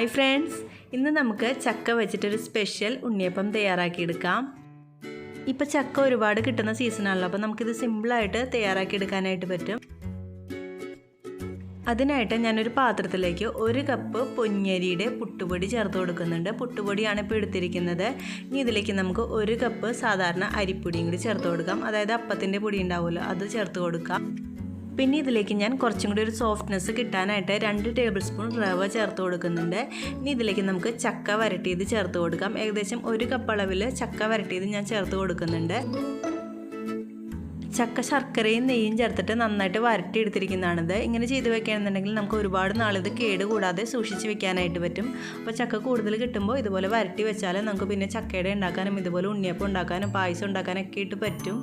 Hi friends, ഇന്ന് നമുക്ക് ചക്ക വെച്ചിട്ടൊരു സ്പെഷ്യൽ ഉണ്ണിയപ്പം തയ്യാറാക്കിയെടുക്കാം. ഇപ്പോൾ ചക്ക ഒരുപാട് കിട്ടുന്ന സീസണാണല്ലോ, അപ്പോൾ നമുക്കിത് സിമ്പിളായിട്ട് തയ്യാറാക്കിയെടുക്കാനായിട്ട് പറ്റും. അതിനായിട്ട് ഞാനൊരു പാത്രത്തിലേക്ക് 1 കപ്പ് പൊന്നിയരിയുടെ പുട്ടുപൊടി ചേർത്ത് കൊടുക്കുന്നുണ്ട്. പുട്ടുപൊടിയാണ് ഇപ്പോൾ എടുത്തിരിക്കുന്നത്. ഇനി ഇതിലേക്ക് നമുക്ക് 1 കപ്പ് സാധാരണ അരിപ്പൊടിയും കൂടി ചേർത്ത് കൊടുക്കാം. അതായത് അപ്പത്തിൻ്റെ പൊടി ഉണ്ടാവുമല്ലോ, അത് ചേർത്ത് കൊടുക്കാം. പിന്നെ ഇതിലേക്ക് ഞാൻ കുറച്ചും കൂടി ഒരു സോഫ്റ്റ്നെസ് കിട്ടാനായിട്ട് 2 ടേബിൾ സ്പൂൺ റവ ചേർത്ത് കൊടുക്കുന്നുണ്ട്. ഇനി ഇതിലേക്ക് നമുക്ക് ചക്ക വരട്ടിയത് ചേർത്ത് കൊടുക്കാം. ഏകദേശം 1 കപ്പ് അളവിൽ ചക്ക വരട്ടിയത് ഞാൻ ചേർത്ത് കൊടുക്കുന്നുണ്ട്. ചക്ക ശർക്കരയും നെയ്യും ചേർത്തിട്ട് നന്നായിട്ട് വരട്ടി എടുത്തിരിക്കുന്നതാണിത്. ഇങ്ങനെ ചെയ്ത് വെക്കുകയാണെന്നുണ്ടെങ്കിൽ നമുക്ക് ഒരുപാട് നാളിത് കേട് കൂടാതെ സൂക്ഷിച്ച് വെക്കാനായിട്ട് പറ്റും. അപ്പോൾ ചക്ക കൂടുതൽ കിട്ടുമ്പോൾ ഇതുപോലെ വരട്ടി വെച്ചാൽ നമുക്ക് പിന്നെ ചക്കയുടെ ഉണ്ടാക്കാനും ഇതുപോലെ ഉണ്ണിയപ്പം ഉണ്ടാക്കാനും പായസം ഉണ്ടാക്കാനൊക്കെ ആയിട്ട് പറ്റും.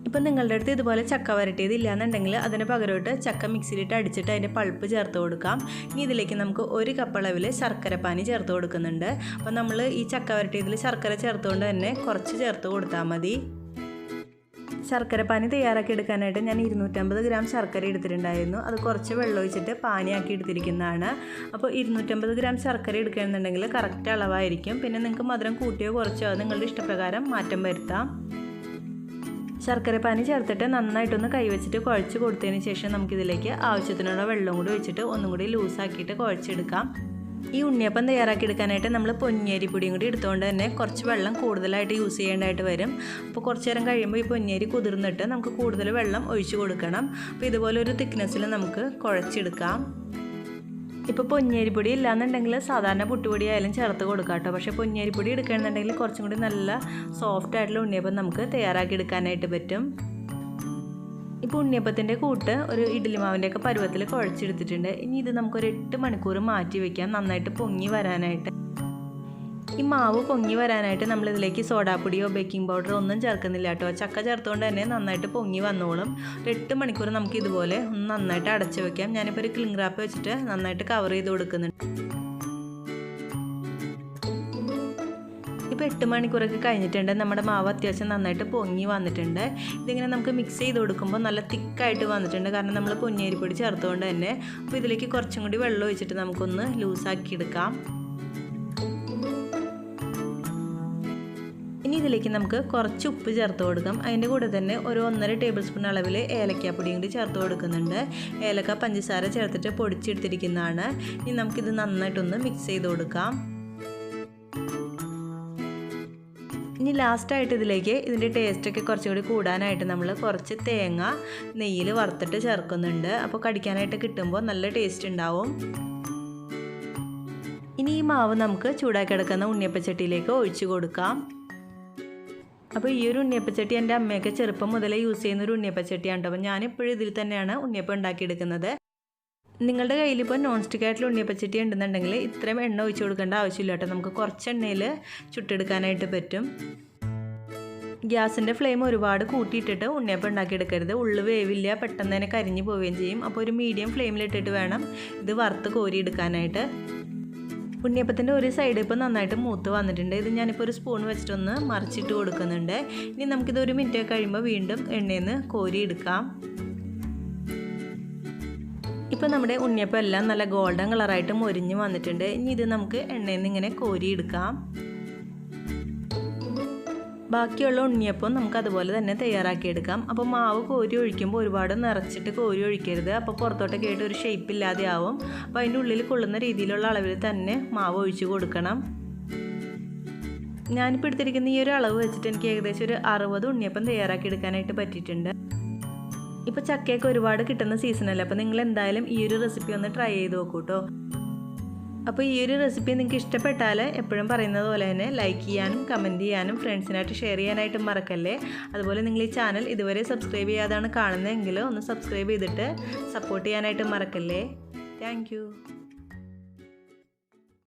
ഇപ്പം നിങ്ങളുടെ അടുത്ത് ഇതുപോലെ ചക്ക വരട്ടിയത് ഇല്ലയെന്നുണ്ടെങ്കിൽ അതിന് പകരമായിട്ട് ചക്ക മിക്സിയിലിട്ട് അടിച്ചിട്ട് അതിൻ്റെ പൾപ്പ് ചേർത്ത് കൊടുക്കാം. ഇനി ഇതിലേക്ക് നമുക്ക് 1 കപ്പ് അളവിൽ ശർക്കരപ്പാനി ചേർത്ത് കൊടുക്കുന്നുണ്ട്. അപ്പോൾ നമ്മൾ ഈ ചക്ക വരട്ടിയതിൽ ശർക്കര ചേർത്തുകൊണ്ട് തന്നെ കുറച്ച് ചേർത്ത് കൊടുത്താൽ മതി. ശർക്കരപ്പാനി തയ്യാറാക്കി എടുക്കാനായിട്ട് ഞാൻ 250 ഗ്രാം ശർക്കര എടുത്തിട്ടുണ്ടായിരുന്നു. അത് കുറച്ച് വെള്ളം ഒഴിച്ചിട്ട് പാനിയാക്കി എടുത്തിരിക്കുന്നതാണ്. അപ്പോൾ 250 ഗ്രാം ശർക്കര എടുക്കുകയാണെന്നുണ്ടെങ്കിൽ കറക്റ്റ് അളവായിരിക്കും. പിന്നെ നിങ്ങൾക്ക് മധുരം കൂട്ടിയോ കുറച്ചോ നിങ്ങളുടെ ഇഷ്ടപ്രകാരം മാറ്റം വരുത്താം. ശർക്കരപ്പാനി ചേർത്തിട്ട് നന്നായിട്ടൊന്ന് കൈവച്ചിട്ട് കുഴച്ച് കൊടുത്തതിന് ശേഷം നമുക്കിതിലേക്ക് ആവശ്യത്തിനുള്ള വെള്ളം കൂടി ഒഴിച്ചിട്ട് ഒന്നും കൂടി ലൂസാക്കിയിട്ട് കുഴച്ചെടുക്കാം. ഈ ഉണ്ണിയപ്പം തയ്യാറാക്കിയെടുക്കാനായിട്ട് നമ്മൾ പൊന്നിയരി പൊടിയും കൂടി എടുത്തുകൊണ്ട് തന്നെ കുറച്ച് വെള്ളം കൂടുതലായിട്ട് യൂസ് ചെയ്യേണ്ടതായിട്ട് വരും. അപ്പോൾ കുറച്ച് നേരം കഴിയുമ്പോൾ ഈ പൊന്നിയരി കുതിർന്നിട്ട് നമുക്ക് കൂടുതൽ വെള്ളം ഒഴിച്ച് കൊടുക്കണം. അപ്പോൾ ഇതുപോലെ ഒരു തിക്നെസ്സിൽ നമുക്ക് കുഴച്ചെടുക്കാം. ഇപ്പോൾ പൊന്നിയരിപ്പൊടി ഇല്ലാന്നുണ്ടെങ്കിൽ സാധാരണ പുട്ടുപൊടി ആയാലും ചേർത്ത് കൊടുക്കാം കേട്ടോ. പക്ഷേ പൊന്നിയരിപ്പൊടി എടുക്കുകയാണെന്നുണ്ടെങ്കിൽ കുറച്ചും കൂടി നല്ല സോഫ്റ്റ് ആയിട്ടുള്ള ഉണ്ണിയപ്പം നമുക്ക് തയ്യാറാക്കി എടുക്കാനായിട്ട് പറ്റും. ഇപ്പോൾ ഉണ്ണിയപ്പത്തിൻ്റെ കൂട്ട് ഒരു ഇഡ്ഡലി മാവിൻ്റെയൊക്കെ പരുവത്തിൽ കുഴച്ചെടുത്തിട്ടുണ്ട്. ഇനി ഇത് നമുക്കൊരു 8 മണിക്കൂർ മാറ്റി വയ്ക്കാം, നന്നായിട്ട് പൊങ്ങി വരാനായിട്ട്. ഈ മാവ് പൊങ്ങി വരാനായിട്ട് നമ്മളിതിലേക്ക് സോഡാപ്പൊടിയോ ബേക്കിംഗ് പൗഡറോ ഒന്നും ചേർക്കുന്നില്ല കേട്ടോ. ചക്ക ചേർത്തുകൊണ്ട് തന്നെ നന്നായിട്ട് പൊങ്ങി വന്നോളും. 8 മണിക്കൂർ നമുക്ക് ഇതുപോലെ ഒന്ന് നന്നായിട്ട് അടച്ചു വയ്ക്കാം. ഞാനിപ്പോൾ ഒരു ക്ലിംഗ് റാപ്പ് വെച്ചിട്ട് നന്നായിട്ട് കവർ ചെയ്ത് കൊടുക്കുന്നുണ്ട്. ഇപ്പോൾ 8 മണിക്കൂറൊക്കെ കഴിഞ്ഞിട്ടുണ്ട്. നമ്മുടെ മാവ് അത്യാവശ്യം നന്നായിട്ട് പൊങ്ങി വന്നിട്ടുണ്ട്. ഇതിങ്ങനെ നമുക്ക് മിക്സ് ചെയ്ത് കൊടുക്കുമ്പോൾ നല്ല തിക്കായിട്ട് വന്നിട്ടുണ്ട്, കാരണം നമ്മൾ പൊന്നിയരിപ്പൊടി ചേർത്തുകൊണ്ട് തന്നെ. അപ്പോൾ ഇതിലേക്ക് കുറച്ചും കൂടി വെള്ളം ഒഴിച്ചിട്ട് നമുക്കൊന്ന് ലൂസാക്കി എടുക്കാം. ഇനി ഇതിലേക്ക് നമുക്ക് കുറച്ച് ഉപ്പ് ചേർത്ത് കൊടുക്കാം. അതിൻ്റെ കൂടെ തന്നെ ഒരു 1.5 ടേബിൾ സ്പൂൺ അളവിൽ ഏലക്കാപ്പൊടിയും കൂടി ചേർത്ത് കൊടുക്കുന്നുണ്ട്. ഏലക്ക പഞ്ചസാര ചേർത്തിട്ട് പൊടിച്ചെടുത്തിരിക്കുന്നതാണ്. ഇനി നമുക്കിത് നന്നായിട്ടൊന്ന് മിക്സ് ചെയ്ത് കൊടുക്കാം. ഇനി ലാസ്റ്റായിട്ട് ഇതിലേക്ക് ഇതിൻ്റെ ടേസ്റ്റൊക്കെ കുറച്ചുകൂടി കൂടാനായിട്ട് നമ്മൾ കുറച്ച് തേങ്ങ നെയ്യിൽ വറുത്തിട്ട് ചേർക്കുന്നുണ്ട്. അപ്പോൾ കടിക്കാനായിട്ട് കിട്ടുമ്പോൾ നല്ല ടേസ്റ്റ് ഉണ്ടാവും. ഇനി ഈ മാവ് നമുക്ക് ചൂടാക്കി കിടക്കുന്ന ഉണ്ണിയപ്പച്ചട്ടിയിലേക്ക് ഒഴിച്ചു കൊടുക്കാം. അപ്പോൾ ഈ ഒരു ഉണ്ണിയപ്പച്ചട്ടി എൻ്റെ അമ്മയൊക്കെ ചെറുപ്പം മുതലേ യൂസ് ചെയ്യുന്ന ഒരു ഉണ്ണിയപ്പച്ചട്ടിയാണ് കേട്ടോ. അപ്പോൾ ഞാനിപ്പോഴും ഇതിൽ തന്നെയാണ് ഉണ്ണിയപ്പം ഉണ്ടാക്കിയെടുക്കുന്നത്. നിങ്ങളുടെ കയ്യിൽ ഇപ്പോൾ നോൺ സ്റ്റിക്ക് ആയിട്ടുള്ള ഉണ്ണിയപ്പച്ചട്ടി ഉണ്ടെന്നുണ്ടെങ്കിൽ ഇത്രയും എണ്ണ ഒഴിച്ച് കൊടുക്കേണ്ട ആവശ്യമില്ല കേട്ടോ. നമുക്ക് കുറച്ച് എണ്ണയിൽ ചുട്ടെടുക്കാനായിട്ട് പറ്റും. ഗ്യാസിൻ്റെ ഫ്ലെയിം ഒരുപാട് കൂട്ടിയിട്ടിട്ട് ഉണ്ണിയപ്പം ഉണ്ടാക്കിയെടുക്കരുത്. ഉള്ളു വേവില്ല, പെട്ടെന്ന് തന്നെ കരിഞ്ഞു പോവുകയും ചെയ്യും. അപ്പോൾ ഒരു മീഡിയം ഫ്ലെയിമിലിട്ടിട്ട് വേണം ഇത് വറുത്ത് കോരിയെടുക്കാനായിട്ട്. ഉണ്ണിയപ്പത്തിൻ്റെ ഒരു സൈഡ് ഇപ്പോൾ നന്നായിട്ട് മൂത്ത് വന്നിട്ടുണ്ട്. ഇത് ഞാനിപ്പോൾ ഒരു സ്പൂൺ വെച്ചിട്ടൊന്ന് മറിച്ചിട്ട് കൊടുക്കുന്നുണ്ട്. ഇനി നമുക്കിത് 1 മിനിറ്റ് കഴിയുമ്പോൾ വീണ്ടും എണ്ണയിൽ നിന്ന് കോരിയെടുക്കാം. ഇപ്പോൾ നമ്മുടെ ഉണ്ണിയപ്പം എല്ലാം നല്ല ഗോൾഡൻ കളറായിട്ട് മൊരിഞ്ഞ് വന്നിട്ടുണ്ട്. ഇനി ഇത് നമുക്ക് എണ്ണയിൽ നിന്ന് ഇങ്ങനെ കോരിയെടുക്കാം. ബാക്കിയുള്ള ഉണ്ണിയപ്പം നമുക്ക് അതുപോലെ തന്നെ തയ്യാറാക്കിയെടുക്കാം. അപ്പോൾ മാവ് കോരി ഒഴിക്കുമ്പോൾ ഒരുപാട് നിറച്ചിട്ട് കോരി ഒഴിക്കരുത്. അപ്പോൾ പുറത്തോട്ടൊക്കെ ആയിട്ട് ഒരു ഷേപ്പ് ഇല്ലാതെ ആവും. അപ്പോൾ അതിൻ്റെ ഉള്ളിൽ കൊള്ളുന്ന രീതിയിലുള്ള അളവിൽ തന്നെ മാവ് ഒഴിച്ച് കൊടുക്കണം. ഞാനിപ്പോൾ എടുത്തിരിക്കുന്ന ഈ ഒരു അളവ് വെച്ചിട്ട് എനിക്ക് ഏകദേശം ഒരു 60 ഉണ്ണിയപ്പം തയ്യാറാക്കിയെടുക്കാനായിട്ട് പറ്റിയിട്ടുണ്ട്. ഇപ്പോൾ ചക്കയൊക്കെ ഒരുപാട് കിട്ടുന്ന സീസണല്ലേ, അപ്പോൾ നിങ്ങൾ എന്തായാലും ഈ ഒരു റെസിപ്പി ഒന്ന് ട്രൈ ചെയ്ത് നോക്കൂ കേട്ടോ. അപ്പോൾ ഈ ഒരു റെസിപ്പി നിങ്ങൾക്ക് ഇഷ്ടപ്പെട്ടാൽ എപ്പോഴും പറയുന്നത് പോലെ തന്നെ ലൈക്ക് ചെയ്യാനും കമൻറ്റ് ചെയ്യാനും ഫ്രണ്ട്സിനായിട്ട് ഷെയർ ചെയ്യാനായിട്ടും മറക്കല്ലേ. അതുപോലെ നിങ്ങൾ ഈ ചാനൽ ഇതുവരെ സബ്സ്ക്രൈബ് ചെയ്യാതാണ് കാണുന്നതെങ്കിൽ ഒന്ന് സബ്സ്ക്രൈബ് ചെയ്തിട്ട് സപ്പോർട്ട് ചെയ്യാനായിട്ട് മറക്കല്ലേ. താങ്ക്